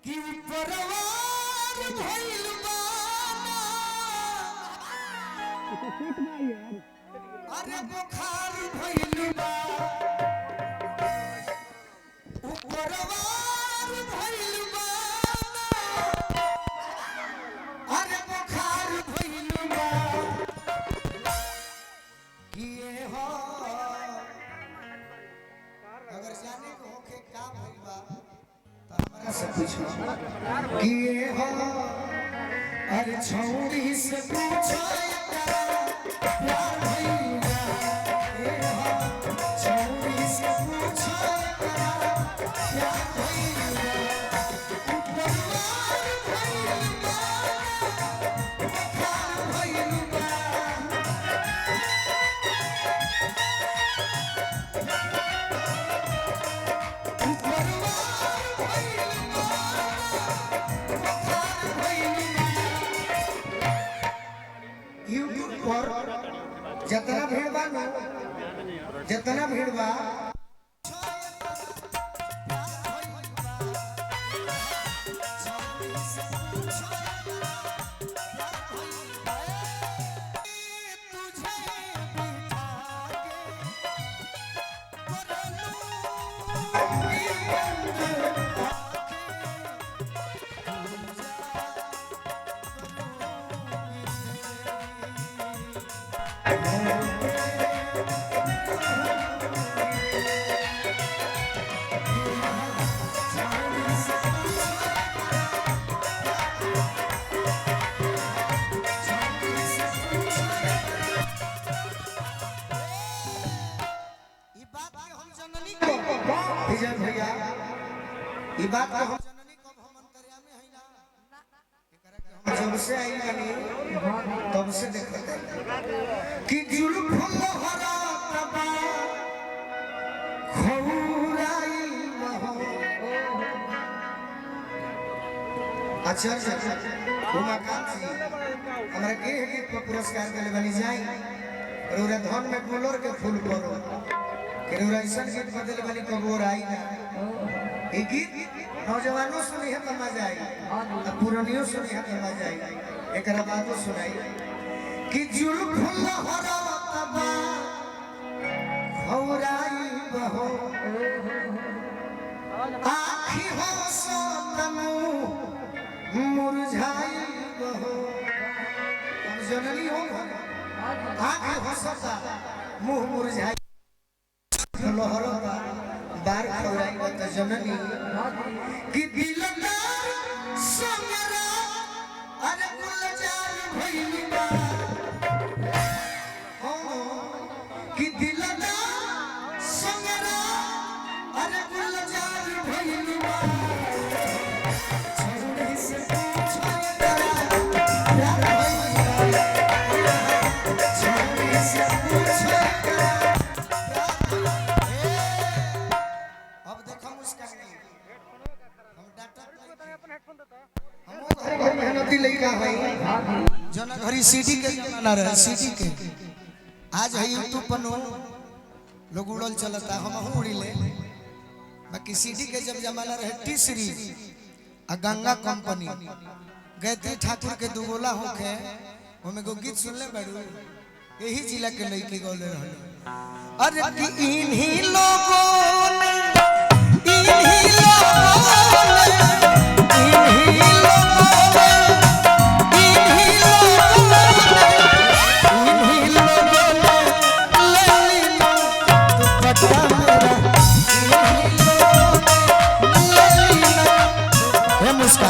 कि परवार भइल बाना अरे बुखार भइल बा परवार भइल बाना अरे बुखार भइल बा कि हो अगर जाने को होके का भइल बा से पूछो कि ये हो अरे छौड़ी से पूछो प्यार भइला ये हो छौड़ी से पूछो प्यार भइला परवार भइला प्यार भइला जितना भीड़ बा जितना भीड़ बा भैया ये बात को हम जननी कब हम अंतर्या में है ना एकरा के हम जब से आई बनी तब से देखते कि जुल्फ लहरा तबा खौराई महो अच्छा उमाकांत जी हमरा के गीत पर पुरस्कार देले बनी जाई रोरा धन में गुलर के फूल परो केरोरा ऐसा गीत बदल वाली कबोर आई ना ये गीत नौजवानों सुनी है तो मजा आई और पुरानियों सुनी है तो मजा आई एक बातों सुनाई कि जुल्फ लहरा तबा खौराई बहो आँखी हो सोतमु मुरझाई बहो जननी हो आँखी हो सोता मुँह मुरझाई लहरता बार खौराई बत जननी कि दिलदार समरा अरे गुलजार भइल बा हो कि दिलदार समरा अरे गुलजार भइल बा छौड़ी से पूछो प्यार भइल बा छौड़ी से पूछो मेहनती लड़का है जना घरी सीडी के जमाना रहे सीडी के आज है यूट्यूब पर लोग उड़ल चलता हम उड़ी ले बाकी सीडी के जब जमाना रहे टी सीरीज आ गंगा कंपनी गायत्री ठाकुर के दुगोला होके ओमे को गीत सुनले बाड़ू यही जिला के लड़की गौले रहल अरे कि इन्हीं लोगों ने इन्हीं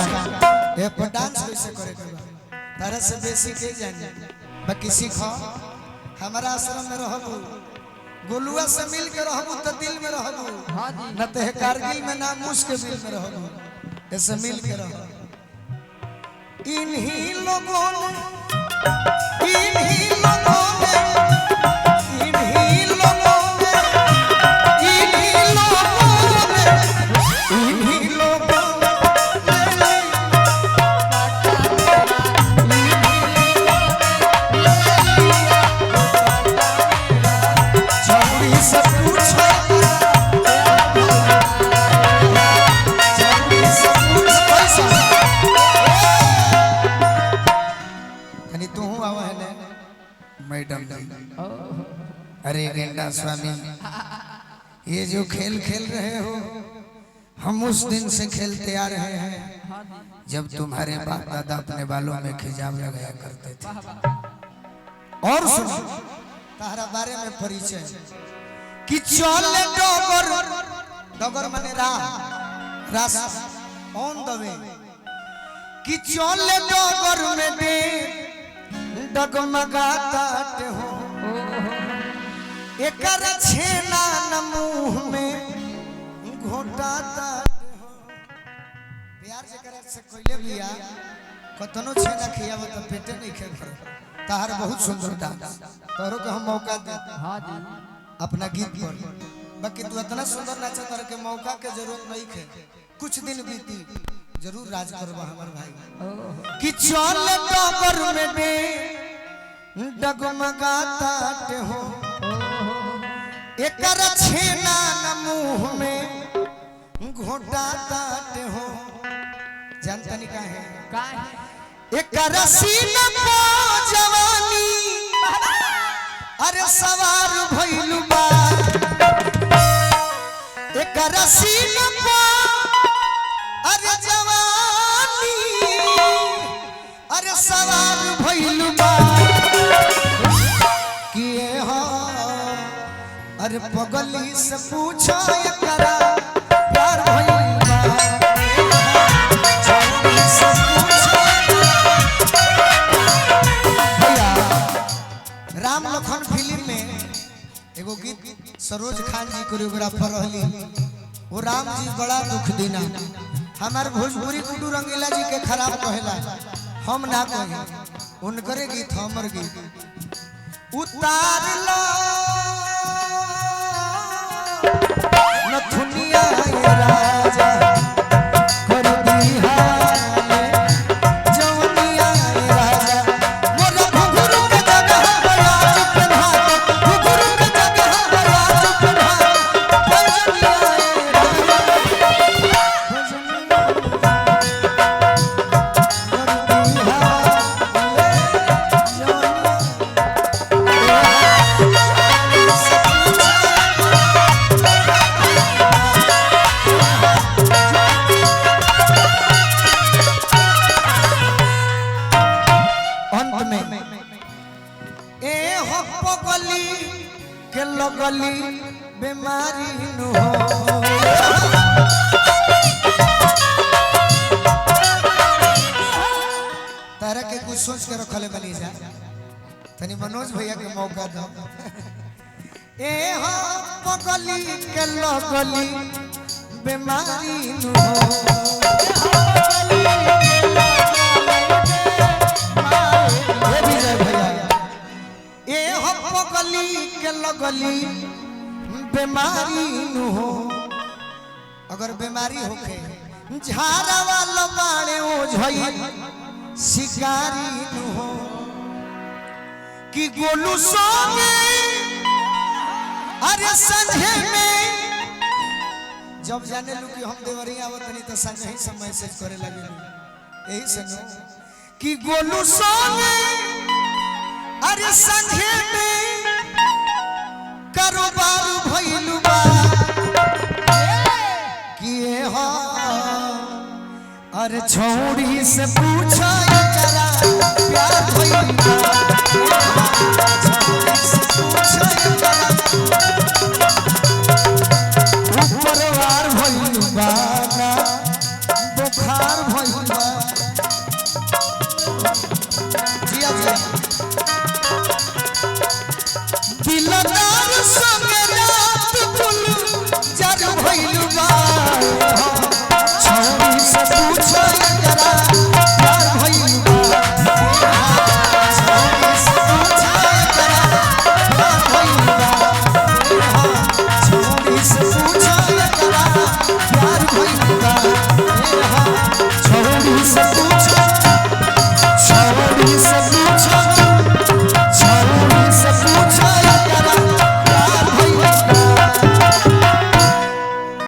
डांस कैसे करे तारा से बेसी के जाने बाकी सीखो हमारा आश्रम में रहबू गोलुआ से मिल के रहबू तो दिल में रहबू न तो कारगिल में ना मुश्किल में रहबू ऐसे मिल के रहो इन्हीं लोगों ने इन्हीं लोगों ने इन्हीं लोगों ने इन्हीं लोगों ने इन्हीं लोगों सब कुछ कैसे कहेगा स्वामी ये जो खेल खेल रहे हो हम उस दिन से खेलते आ रहे हैं जब तुम्हारे बाप दादा अपने बालों में खिजाब लगाया करते थे। और सुनो तारा बारे में परिचय कि चले डगर डगर माने रास ऑन द वे कि चले डगर में दे डगमगाता हो एकर छेना न मुंह में घोटाता हो। प्यार से करे से कोइले बिया कतनो छेना खियाव त पेटे नहीं खे भर। तार बहुत सुंदर डांस तोरो के हम मौका दे हां जी अपना गीत पर बाकी तू इतना सुंदर नाच तर के मौका के जरूरत नहीं खे कुछ दिन बीती जरूर राज करबा हमर भाई कि चल डगर में दे डगमगाता हो एकर छेना न मुंह में घोटाता हो। जानता नहीं का है एकर सीना पो जवानी अरे सवार भइलु बा एकर सीना पो अरे जवानी अरे सवार भइलु बा किए हो अरे पगली से पूछो एकरा प्यार भइल बा चौड़ी से पूछो भैया राम लखन फिल्म में एगो गीत सरोज खान जी कोरियोग्राफर रहली वो राम जी बड़ा दुख देना हमार भोजपुरी कुडू रंगीला जी के खराब कहेला हम ना कहे उनकरे गीत हमर गीत उतार लो नथुनिया ये राजा कर दिया जवनिया ये राजा मोर घुघरू के जगह बड़ा चुप रहा घुघरू के जगह बड़ा चुप रहा भजनिया ये राजा लगली बीमारी नु हो तारा के कुछ सोच के रखले बनी जा तनी मनोज भैया के मौका दो ए हो पगली के लगली बीमारी नु हो लगली बीमारी नु हो अगर बीमारी होके झाड़ा वाला बाणे ओझई शिकारी नु हो कि गोलू सोने अरे संझे में जब जाने लू कि हम देवरी आवत नहीं तो संझे ही सब मैसेज करे लगे यही से नो कि गोलू सोने अरे संझे में कारोबार भइलु बा किए हो अरे छौड़ी से पूछो एकरा प्यार भइल बा छौड़ी से पूछो एकरा